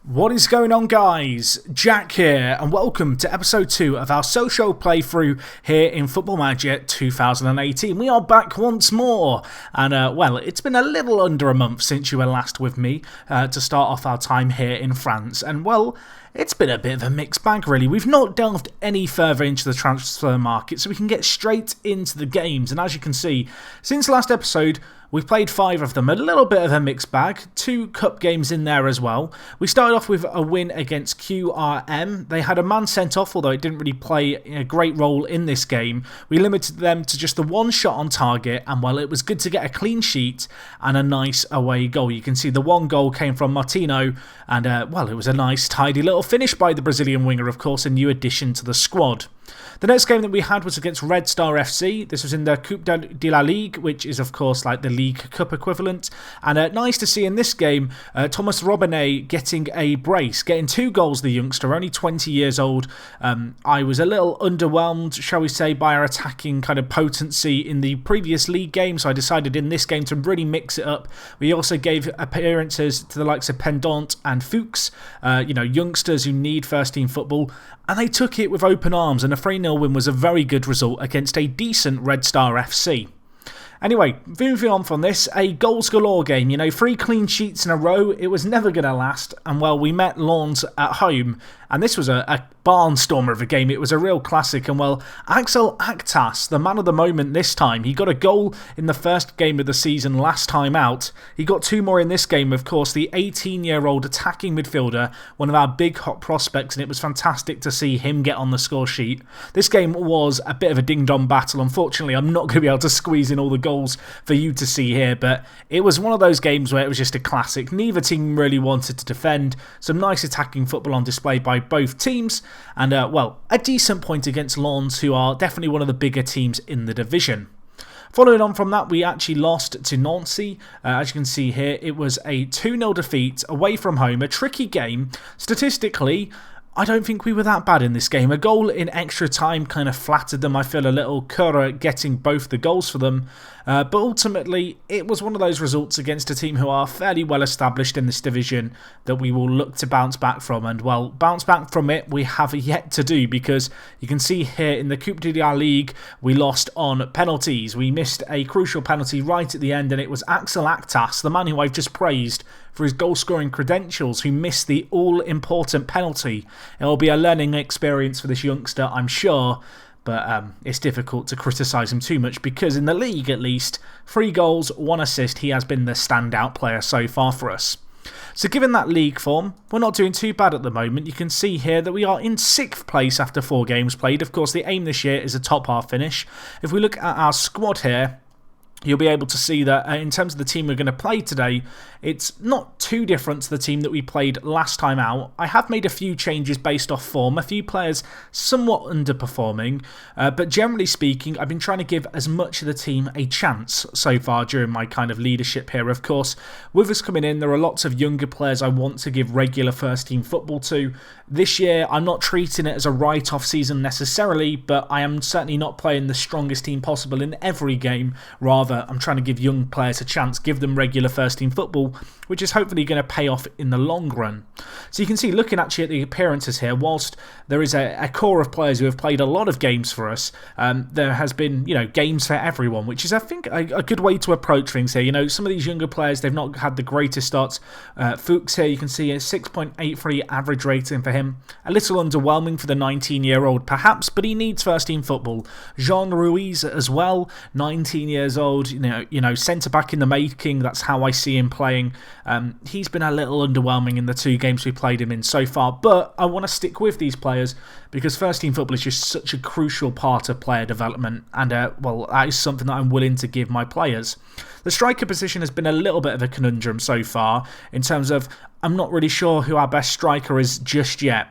What is going on, guys? Jack here, and welcome to episode 2 of our social playthrough here in Football Manager 2018. We are back once more, and well, it's been a little under a month since you were last with me to start off our time here in France, and well, it's been a bit of a mixed bag really. We've not delved any further into the transfer market, so we can get straight into the games, and as you can see, since last episode, we've played 5 of them, a little bit of a mixed bag, 2 cup games in there as well. We started off with a win against QRM. They had a man sent off, although it didn't really play a great role in this game. We limited them to just the 1 shot on target, and well, it was good to get a clean sheet and a nice away goal. You can see the 1 goal came from Martino, and well, it was a nice tidy little finish by the Brazilian winger, of course, a new addition to the squad. The next game that we had was against Red Star FC. This was in the Coupe de la Ligue, which is of course like the League Cup equivalent. And nice to see in this game, Thomas Robinet getting a brace, getting 2 goals, the youngster, only 20 years old. I was a little underwhelmed, shall we say, by our attacking kind of potency in the previous league game, so I decided in this game to really mix it up. We also gave appearances to the likes of Pendant and Fuchs, you know, youngsters who need first team football, and they took it with open arms, and a 3-0 win was a very good result against a decent Red Star FC. Anyway, moving on from this, a goals galore game, you know, 3 clean sheets in a row, it was never going to last, and well, we met Lens at home, and this was a barnstormer of a game. It was a real classic, and well, Axel Aktas, the man of the moment this time, he got a goal in the first game of the season last time out. He got 2 more in this game, of course, the 18-year-old attacking midfielder, one of our big hot prospects, and it was fantastic to see him get on the score sheet. This game was a bit of a ding-dong battle. Unfortunately, I'm not going to be able to squeeze in all the goals for you to see here, but it was one of those games where it was just a classic. Neither team really wanted to defend. Some nice attacking football on display by both teams, and well, a decent point against Lens, who are definitely one of the bigger teams in the division. Following on from that, we actually lost to Nancy. As you can see here, it was a 2-0 defeat away from home, a tricky game. Statistically, I don't think we were that bad in this game. A goal in extra time kind of flattered them. I feel a little Curra getting both the goals for them. But ultimately, it was one of those results against a team who are fairly well established in this division that we will look to bounce back from. And well, bounce back from it we have yet to do, because you can see here in the Coupe de la Ligue, we lost on penalties. We missed a crucial penalty right at the end, and it was Axel Aktas, the man who I've just praised for his goal-scoring credentials, who missed the all-important penalty. It will be a learning experience for this youngster, I'm sure, but it's difficult to criticise him too much, because in the league, at least, 3 goals, 1 assist, he has been the standout player so far for us. So given that league form, we're not doing too bad at the moment. You can see here that we are in 6th place after 4 games played. Of course, the aim this year is a top half finish. If we look at our squad here, you'll be able to see that in terms of the team we're going to play today, it's not too different to the team that we played last time out. I have made a few changes based off form, a few players somewhat underperforming, but generally speaking, I've been trying to give as much of the team a chance so far during my kind of leadership here. Of course, with us coming in, there are lots of younger players I want to give regular first team football to. This year, I'm not treating it as a write-off season necessarily, but I am certainly not playing the strongest team possible in every game. Rather, I'm trying to give young players a chance, give them regular first team football, which is hopefully going to pay off in the long run. So you can see, looking actually at the appearances here, whilst there is a core of players who have played a lot of games for us, there has been, you know, games for everyone, which is, I think, a good way to approach things here. You know, some of these younger players, they've not had the greatest starts. Fuchs here, you can see a 6.83 average rating for him. A little underwhelming for the 19-year-old perhaps, but he needs first team football. Jean Ruiz as well, 19 years old, you know, centre-back in the making, that's how I see him playing. He's been a little underwhelming in the 2 games we played him in so far, but I want to stick with these players because first team football is just such a crucial part of player development, and well, that is something that I'm willing to give my players. The striker position has been a little bit of a conundrum so far in terms of I'm not really sure who our best striker is just yet.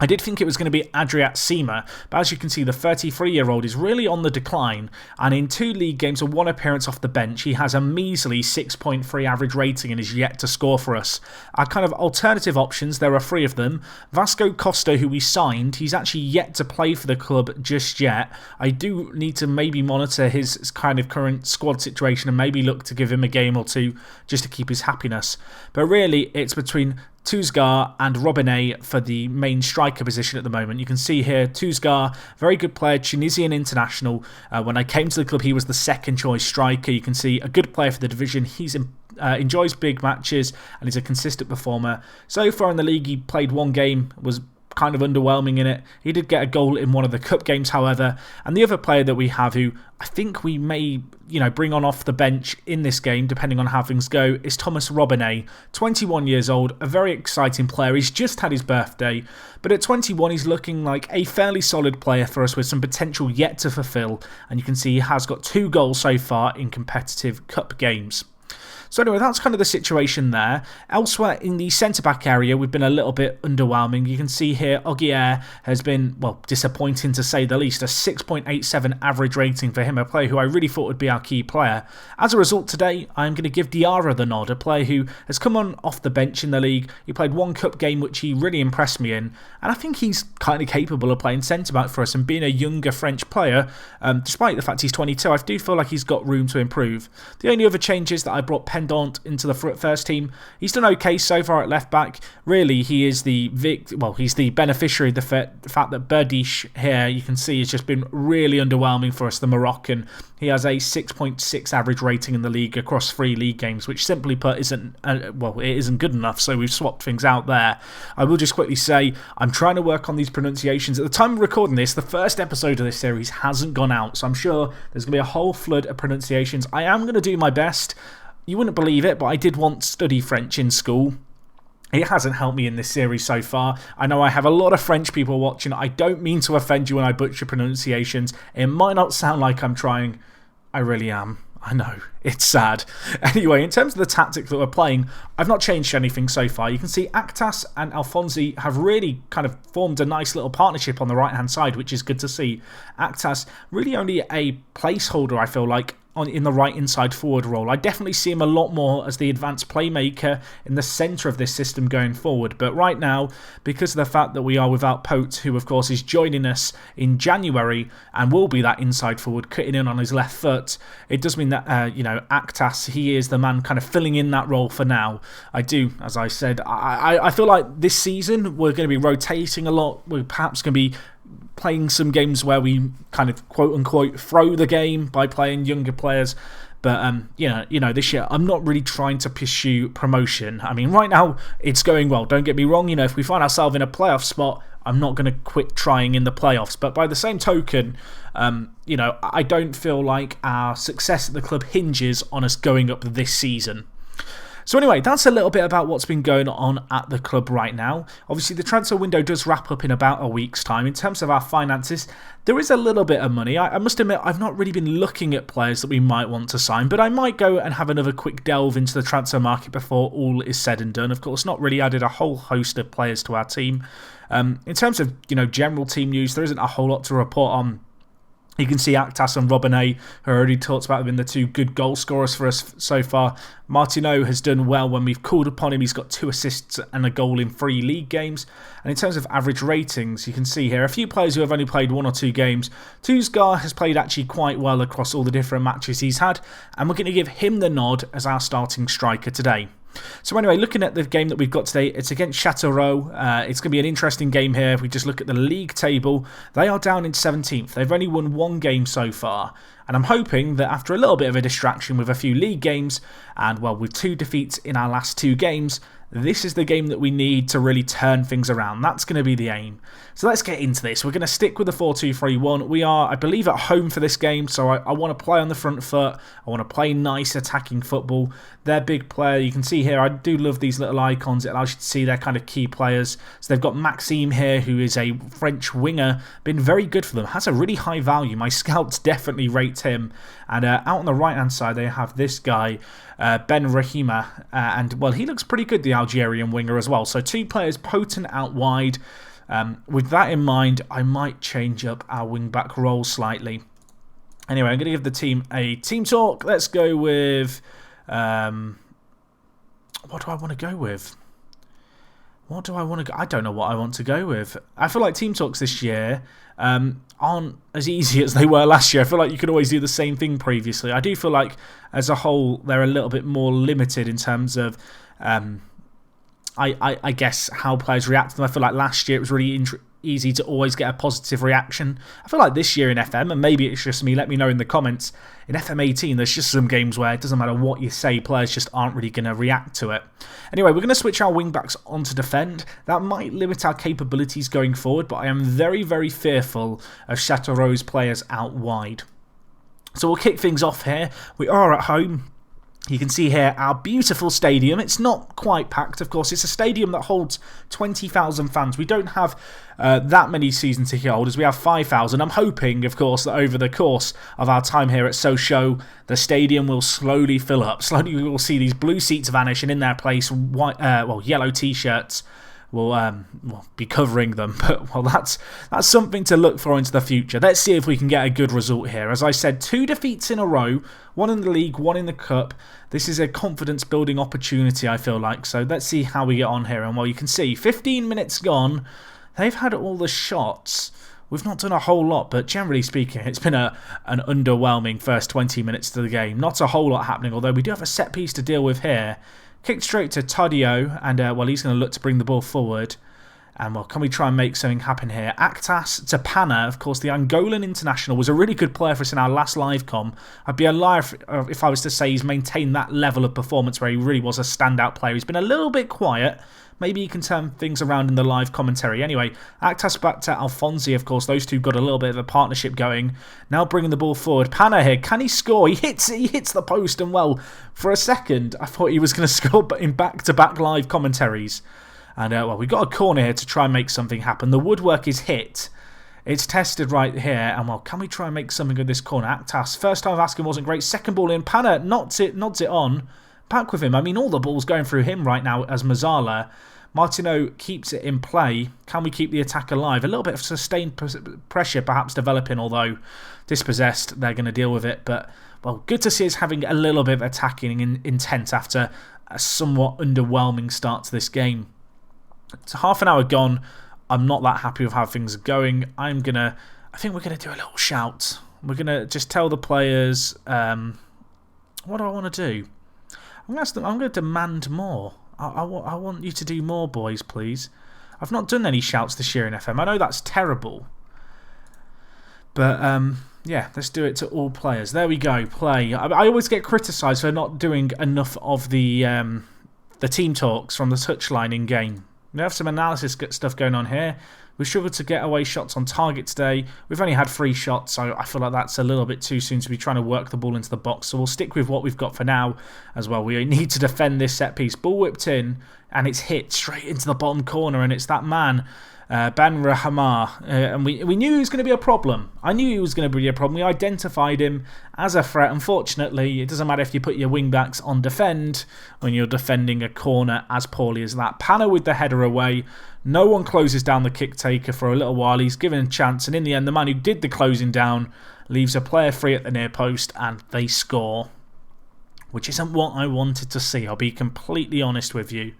I did think it was going to be Adriat Sima, but as you can see, the 33-year-old is really on the decline, and in 2 league games and 1 appearance off the bench, he has a measly 6.3 average rating and is yet to score for us. Our kind of alternative options, there are 3 of them. Vasco Costa, who we signed, he's actually yet to play for the club just yet. I do need to maybe monitor his kind of current squad situation and maybe look to give him a game or 2 just to keep his happiness. But really, it's between Tuzgar and Robinet for the main striker position at the moment. You can see here, Tuzgar, very good player, Tunisian international. When I came to the club, he was the second choice striker. You can see a good player for the division. He's enjoys big matches and he's a consistent performer. So far in the league, he played one game, was kind of underwhelming in it. He did get a goal in one of the cup games, however. And the other player that we have, who I think we may, bring on off the bench in this game, depending on how things go, is Thomas Robinet, 21 years old, a very exciting player. He's just had his birthday, but at 21, he's looking like a fairly solid player for us with some potential yet to fulfill. And you can see he has got 2 goals so far in competitive cup games. So anyway, that's kind of the situation there. Elsewhere in the centre-back area, we've been a little bit underwhelming. You can see here, Ogier has been, disappointing to say the least. A 6.87 average rating for him, a player who I really thought would be our key player. As a result, today, I'm going to give Diarra the nod, a player who has come on off the bench in the league. He played one cup game, which he really impressed me in. And I think he's kind of capable of playing centre-back for us and being a younger French player. Despite the fact he's 22, I do feel like he's got room to improve. The only other changes that I brought Pendant into the first team. He's done okay so far at left back. Really, he is he's the beneficiary of the fact that Berdish here, you can see, has just been really underwhelming for us, the Moroccan. He has a 6.6 average rating in the league across 3 league games, which simply put isn't good enough, so we've swapped things out there. I will just quickly say, I'm trying to work on these pronunciations. At the time of recording this, the first episode of this series hasn't gone out, so I'm sure there's going to be a whole flood of pronunciations. I am going to do my best. You wouldn't believe it, but I did once study French in school. It hasn't helped me in this series so far. I know I have a lot of French people watching. I don't mean to offend you when I butcher pronunciations. It might not sound like I'm trying. I really am. I know. It's sad. Anyway, in terms of the tactic that we're playing, I've not changed anything so far. You can see Actas and Alfonsi have really kind of formed a nice little partnership on the right-hand side, which is good to see. Actas really only a placeholder, I feel like, in the right inside forward role. I definitely see him a lot more as the advanced playmaker in the centre of this system going forward. But right now, because of the fact that we are without Pote, who of course is joining us in January and will be that inside forward, cutting in on his left foot, it does mean that, Actas, he is the man kind of filling in that role for now. I do, as I said, I feel like this season we're going to be rotating a lot. We're perhaps going to be playing some games where we kind of quote-unquote throw the game by playing younger players. But, this year, I'm not really trying to pursue promotion. I mean, right now, it's going well. Don't get me wrong. If we find ourselves in a playoff spot, I'm not going to quit trying in the playoffs. But by the same token, I don't feel like our success at the club hinges on us going up this season. So anyway, that's a little bit about what's been going on at the club right now. Obviously, the transfer window does wrap up in about a week's time. In terms of our finances, there is a little bit of money. I must admit, I've not really been looking at players that we might want to sign, but I might go and have another quick delve into the transfer market before all is said and done. Of course, not really added a whole host of players to our team. In terms of general team news, there isn't a whole lot to report on. You can see Actas and Robinet, who I already talked about, have been the 2 good goal scorers for us so far. Martineau has done well when we've called upon him. He's got 2 assists and a goal in 3 league games. And in terms of average ratings, you can see here a few players who have only played 1 or 2 games. Tuzgar has played actually quite well across all the different matches he's had. And we're going to give him the nod as our starting striker today. So anyway, looking at the game that we've got today, it's against Châteauroux. It's going to be an interesting game here. If we just look at the league table, they are down in 17th. They've only won 1 game so far. And I'm hoping that after a little bit of a distraction with a few league games, and with 2 defeats in our last 2 games, this is the game that we need to really turn things around. That's going to be the aim. So let's get into this. We're going to stick with the 4-2-3-1. We are, I believe, at home for this game, so I want to play on the front foot. I want to play nice attacking football. Their big player, you can see here, I do love these little icons. It allows you to see their kind of key players. So they've got Maxime here, who is a French winger. Been very good for them. Has a really high value. My scouts definitely rate him. And out on the right-hand side, they have this guy, Ben Rahima. And he looks pretty good, the Algerian winger as well. So 2 players potent out wide. With that in mind, I might change up our wing-back role slightly. Anyway, I'm going to give the team a team talk. Let's go with... what do I want to go with? What do I want to go? I don't know what I want to go with. I feel like team talks this year aren't as easy as they were last year. I feel like you could always do the same thing previously. I do feel like, as a whole, they're a little bit more limited in terms of I guess, how players react to them. I feel like last year it was really easy to always get a positive reaction. I feel like this year in FM, and maybe it's just me, let me know in the comments, in FM18 there's just some games where it doesn't matter what you say, players just aren't really going to react to it. Anyway, we're going to switch our wing-backs on to defend. That might limit our capabilities going forward, but I am very, very fearful of Châteauroux players out wide. So we'll kick things off here. We are at home. You can see here our beautiful stadium. It's not quite packed, of course. It's a stadium that holds 20,000 fans. We don't have that many season ticket holders. We have 5,000. I'm hoping, of course, that over the course of our time here at Sochaux, the stadium will slowly fill up. Slowly we will see these blue seats vanish, and in their place, yellow T-shirts will be covering them. But that's something to look for into the future. Let's see if we can get a good result here. As I said, 2 defeats in a row, 1 in the league, 1 in the cup. This is a confidence building opportunity, I feel like. So let's see how we get on here. And well, you can see 15 minutes gone. They've had all the shots. We've not done a whole lot, but generally speaking, it's been an underwhelming first 20 minutes to the game. Not a whole lot happening, although we do have a set piece to deal with here. Kicked straight to Tadio, and he's going to look to bring the ball forward. And well, can we try and make something happen here? Actas to Pana, of course, the Angolan international, was a really good player for us in our last live com. I'd be a liar if I was to say he's maintained that level of performance where he really was a standout player. He's been a little bit quiet. Maybe he can turn things around in the live commentary. Anyway, Actas back to Alfonsi, of course. Those two got a little bit of a partnership going. Now bringing the ball forward. Pana here. Can he score? He hits the post, and well, for a second, I thought he was going to score in back-to-back live commentaries. And we got a corner here to try and make something happen. The woodwork is hit. It's tested right here. And well, can we try and make something of this corner? Actas, first time of asking wasn't great. Second ball in. Pana nods it on. Back with him. I mean, all the ball's going through him right now as Mazzala. Martino keeps it in play. Can we keep the attack alive? A little bit of sustained pressure perhaps developing, although dispossessed, they're going to deal with it. But, well, good to see us having a little bit of attacking intent after a somewhat underwhelming start to this game. It's half an hour gone. I'm not that happy with how things are going. I think we're going to do a little shout. We're going to just tell the players, what do I want to do? I'm going to demand more. I want you to do more, boys, please. I've not done any shouts this year in FM. I know that's terrible. But, yeah, let's do it to all players. There we go, play. I always get criticised for not doing enough of the team talks from the touchline in-game. We have some analysis stuff going on here. We struggled to get away shots on target today. We've only had 3 shots, so I feel like that's a little bit too soon to be trying to work the ball into the box. So we'll stick with what we've got for now as well. We need to defend this set piece. Ball whipped in, and it's hit straight into the bottom corner, and it's that man, Ben Rahama. And we knew he was going to be a problem. I knew he was going to be a problem. We identified him as a threat. Unfortunately, it doesn't matter if you put your wing-backs on defend when you're defending a corner as poorly as that. Pana with the header away. No one closes down the kick taker for a little while. He's given a chance, and in the end, the man who did the closing down leaves a player free at the near post, and they score, which isn't what I wanted to see. I'll be completely honest with you.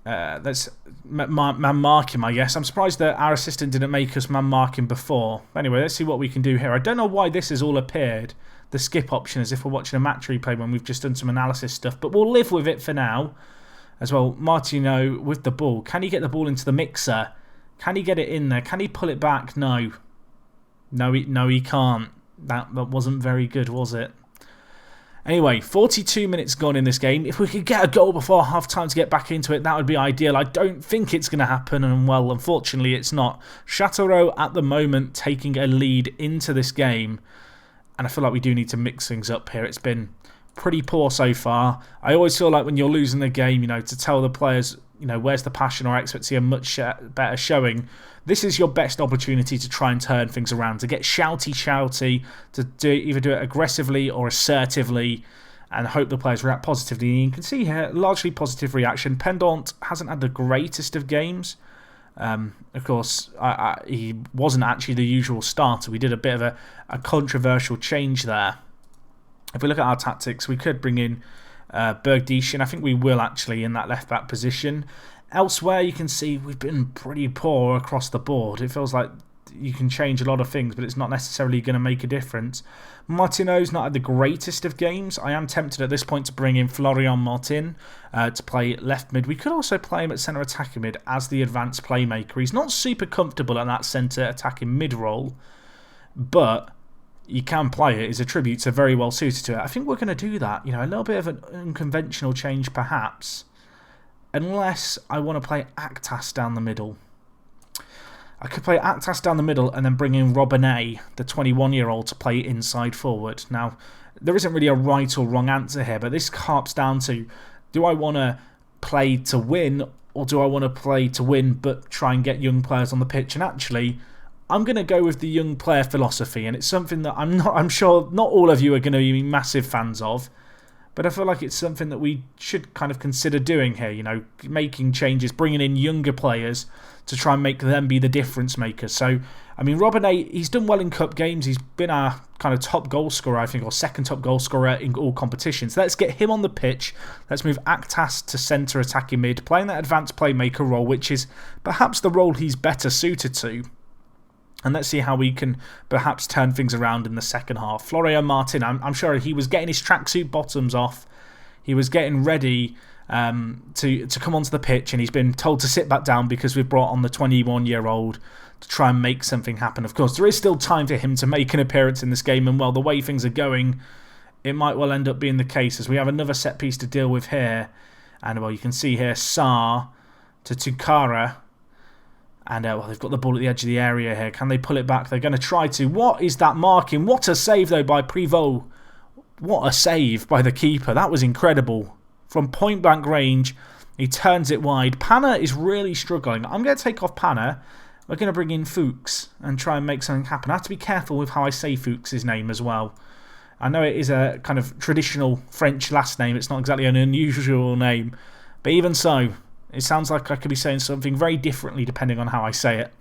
That's man marking, I guess. I'm surprised that our assistant didn't make us man marking before. Anyway, let's see what we can do here. I don't know why this has all appeared, the skip option, as if we're watching a match replay when we've just done some analysis stuff, but we'll live with it for now. As well, Martino with the ball. Can he get the ball into the mixer? Can he get it in there? Can he pull it back? No. No, he can't. That wasn't very good, was it? Anyway, 42 minutes gone in this game. If we could get a goal before half-time to get back into it, that would be ideal. I don't think it's going to happen, and well, unfortunately it's not. Châteauroux at the moment taking a lead into this game, and I feel like we do need to mix things up here. It's been pretty poor so far. I always feel like when you're losing the game, to tell the players, where's the passion, or I expect to see a much better showing. This is your best opportunity to try and turn things around, to get shouty, to either do it aggressively or assertively, and hope the players react positively. And you can see here, largely positive reaction. Pendant hasn't had the greatest of games. Of course, he wasn't actually the usual starter. We did a bit of a controversial change there. If we look at our tactics, we could bring in Bergdischen. I think we will actually in that left back position. Elsewhere, you can see we've been pretty poor across the board. It feels like you can change a lot of things, but it's not necessarily going to make a difference. Martineau's not had the greatest of games. I am tempted at this point to bring in Florian Martin to play left mid. We could also play him at centre attacking mid as the advanced playmaker. He's not super comfortable in that centre attacking mid role, but you can play it. His attributes are very well suited to it. I think we're going to do that. A little bit of an unconventional change perhaps, unless I want to play Actas down the middle. I could play Actas down the middle and then bring in Robinay, the 21-year-old, to play inside forward. Now, there isn't really a right or wrong answer here, but this harps down to, do I want to play to win, or do I want to play to win but try and get young players on the pitch? And actually, I'm going to go with the young player philosophy, and it's something that I'm sure not all of you are going to be massive fans of, but I feel like it's something that we should kind of consider doing here, making changes, bringing in younger players to try and make them be the difference makers. So, Robinay, he's done well in cup games. He's been our kind of top goal scorer, I think, or second top goal scorer in all competitions. Let's get him on the pitch. Let's move Actas to centre attacking mid, playing that advanced playmaker role, which is perhaps the role he's better suited to. And let's see how we can perhaps turn things around in the second half. Florian Martin, I'm sure he was getting his tracksuit bottoms off. He was getting ready to come onto the pitch, and he's been told to sit back down because we've brought on the 21-year-old to try and make something happen. Of course, there is still time for him to make an appearance in this game, and the way things are going, it might well end up being the case, as we have another set piece to deal with here. And you can see here Sarr to Tukara. And they've got the ball at the edge of the area here. Can they pull it back? They're going to try to. What is that marking? What a save, though, by Privot. What a save by the keeper. That was incredible. From point-blank range, he turns it wide. Panna is really struggling. I'm going to take off Panna. We're going to bring in Fuchs and try and make something happen. I have to be careful with how I say Fuchs' name as well. I know it is a kind of traditional French last name. It's not exactly an unusual name. But even so, it sounds like I could be saying something very differently depending on how I say it.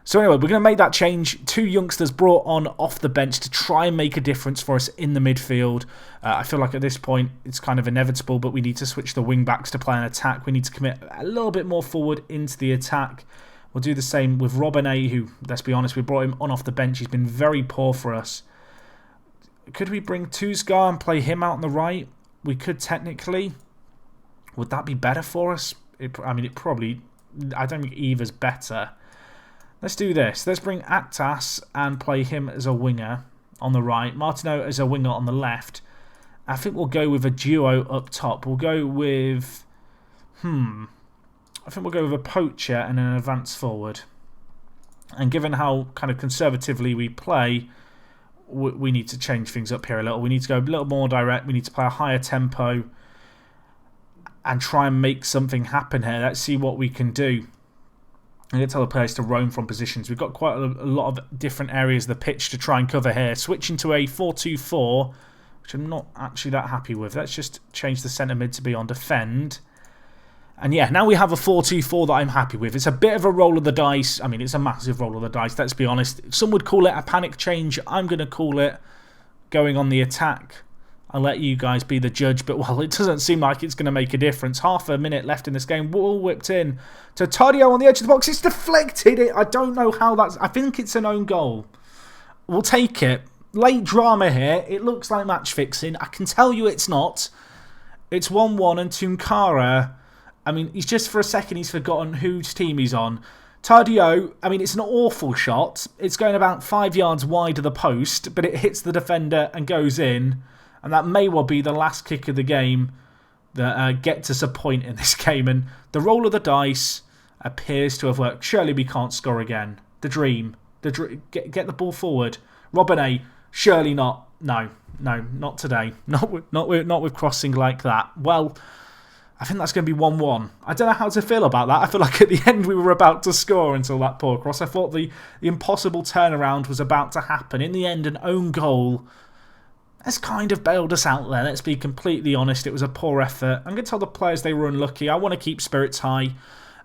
So anyway, we're going to make that change. 2 youngsters brought on off the bench to try and make a difference for us in the midfield. I feel like at this point it's kind of inevitable, but we need to switch the wing-backs to play an attack. We need to commit a little bit more forward into the attack. We'll do the same with Robinay, who, let's be honest, we brought him on off the bench. He's been very poor for us. Could we bring Tuzgar and play him out on the right? We could technically. Would that be better for us? It probably... I don't think either's better. Let's do this. Let's bring Actas and play him as a winger on the right. Martineau as a winger on the left. I think we'll go with a duo up top. We'll go with... I think we'll go with a poacher and an advance forward. And given how kind of conservatively we play, we need to change things up here a little. We need to go a little more direct. We need to play a higher tempo and try and make something happen here. Let's see what we can do. I'm going to tell the players to roam from positions. We've got quite a lot of different areas of the pitch to try and cover here. Switching to a 4-2-4, which I'm not actually that happy with. Let's just change the centre mid to be on defend. And yeah, now we have a 4-2-4 that I'm happy with. It's a bit of a roll of the dice. I mean, it's a massive roll of the dice, let's be honest. Some would call it a panic change. I'm going to call it going on the attack. I'll let you guys be the judge, but well, it doesn't seem like it's going to make a difference. Half a minute left in this game. Ball whipped in to Tadio on the edge of the box. It's deflected. I don't know how that's... I think it's an own goal. We'll take it. Late drama here. It looks like match fixing. I can tell you it's not. It's 1-1 and Tunkara... I mean, he's just for a second, he's forgotten whose team he's on. Tadio, I mean, it's an awful shot. It's going about 5 yards wide of the post, but it hits the defender and goes in. And that may well be the last kick of the game that gets us a point in this game. And the roll of the dice appears to have worked. Surely we can't score again. The dream. Get the ball forward. Robinay, surely not. No, not today. Not with crossing like that. Well... I think that's going to be 1-1. I don't know how to feel about that. I feel like at the end we were about to score until that poor cross. I thought the impossible turnaround was about to happen. In the end, an own goal has kind of bailed us out there. Let's be completely honest. It was a poor effort. I'm going to tell the players they were unlucky. I want to keep spirits high.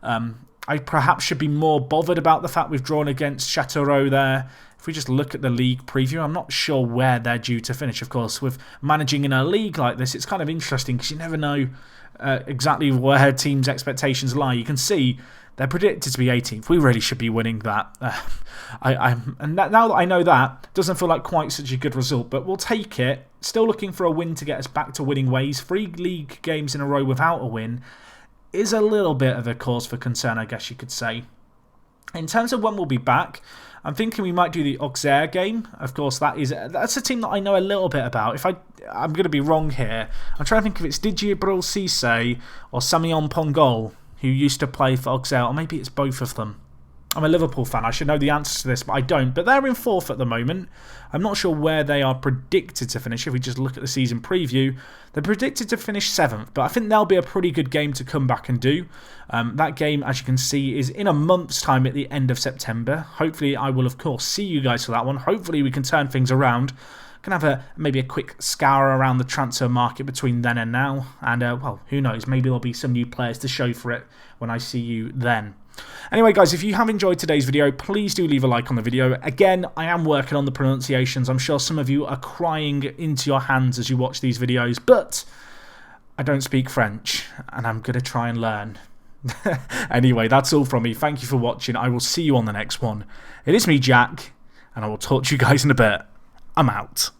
I perhaps should be more bothered about the fact we've drawn against Châteauroux there. If we just look at the league preview, I'm not sure where they're due to finish. Of course, with managing in a league like this, it's kind of interesting because you never know exactly where teams' expectations lie, you can see they're predicted to be 18th. We really should be winning that. Now that I know that, doesn't feel like quite such a good result, but we'll take it. Still looking for a win to get us back to winning ways. 3 league games in a row without a win is a little bit of a cause for concern, I guess you could say. In terms of when we'll be back, I'm thinking we might do the Auxerre game. Of course, that's a team that I know a little bit about. I'm going to be wrong here. I'm trying to think if it's Didier Bril Cisse or Samion Pongol, who used to play for Auxerre, or maybe it's both of them. I'm a Liverpool fan. I should know the answers to this, but I don't. But they're in 4th at the moment. I'm not sure where they are predicted to finish. If we just look at the season preview, they're predicted to finish 7th. But I think they'll be a pretty good game to come back and do. That game, as you can see, is in a month's time at the end of September. Hopefully, I will, of course, see you guys for that one. Hopefully, we can turn things around. Can have maybe a quick scour around the transfer market between then and now. And, well, who knows? Maybe there'll be some new players to show for it when I see you then. Anyway, guys, if you have enjoyed today's video, please do leave a like on the video. Again, I am working on the pronunciations. I'm sure some of you are crying into your hands as you watch these videos, but I don't speak French, and I'm going to try and learn. Anyway, that's all from me. Thank you for watching. I will see you on the next one. It is me, Jack, and I will talk to you guys in a bit. I'm out.